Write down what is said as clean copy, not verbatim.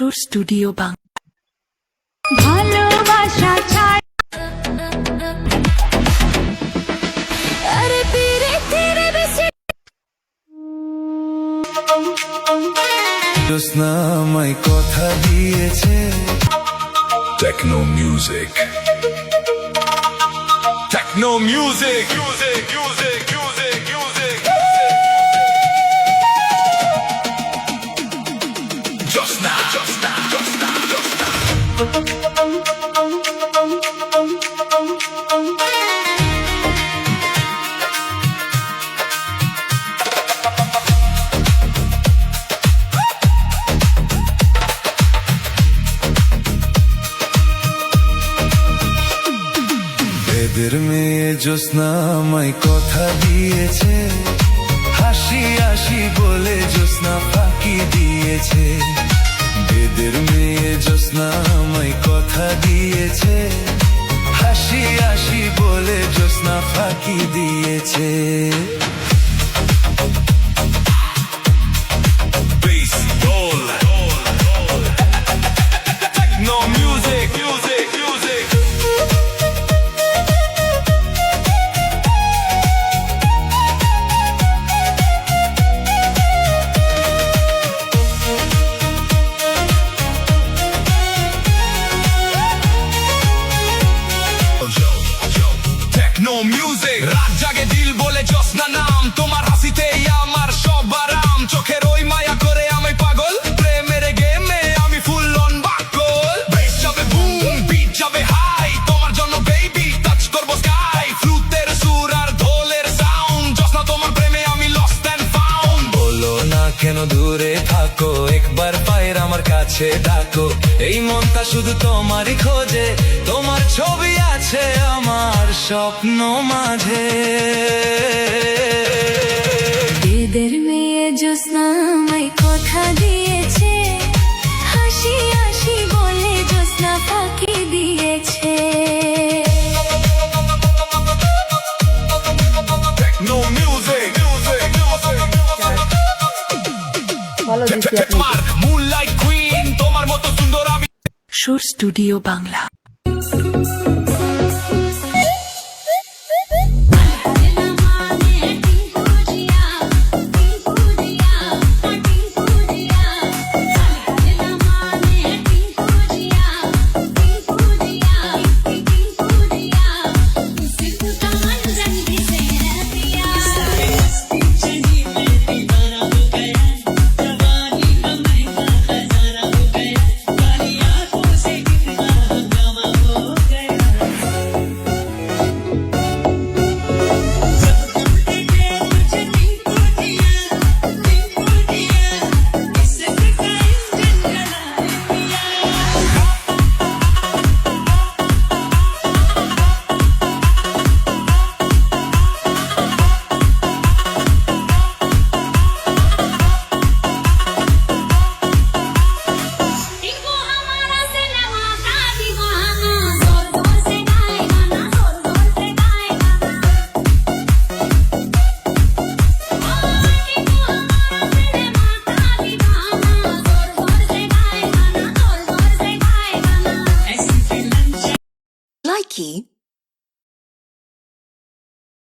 সুর স্টুডিও বাং ভালোবাসা ছাড় আরে পীরে তেরে বেশি জোৎস্না আমায় কথা দিয়েছে Techno music. Techno music. Music, music, music, music. Just now, just now, just now, just now. এদের মেয়ে জোৎস্না আমায় কথা দিয়েছে, হাসি হাসি বলে জোৎস্না ফাঁকি দিয়েছে। এদের মেয়ে জোৎস্না আমায় কথা দিয়েছে, হাসি হাসি বলে জোৎস্না ফাঁকি দিয়েছে। Bass, roll. Techno music, music, music. Techno music. রাত জাগে দিল বলে জোৎস্না নাম, তোমার হাসিতেই আমার সব আরাম। চোখের ওই মায়া করে আমি পাগল, প্রেমের গেমে আমি ফুল অন বাকল। বেস যাবে বুম, বিট যাবে হাই, তোমার জন্য বেবি টাচ করবো স্কাই। ফ্লুটের সুর আর ঢোলের সাউন্ড, জোৎস্না তোমার প্রেমে আমি লস্ট এন্ড ফাউন্ড। বলো না কেন দূরে থাকো, একবার পায়ের আমার কাছে ডাকো। এই মনটা শুধু তোমারই খোঁজে, তোমার ছবি আছে আমার স্বপ্ন মাঝে। এদের মেয়ে জোৎস্না আমায় কথা দিয়েছে, হাসি হাসি বলে জোৎস্না ফাঁকি দিয়েছে। Techno music, music, music. তোমার মুনলাইট কুইন, তোমার মতো সুন্দর আমি। সুর স্টুডিও বাংলা। Likey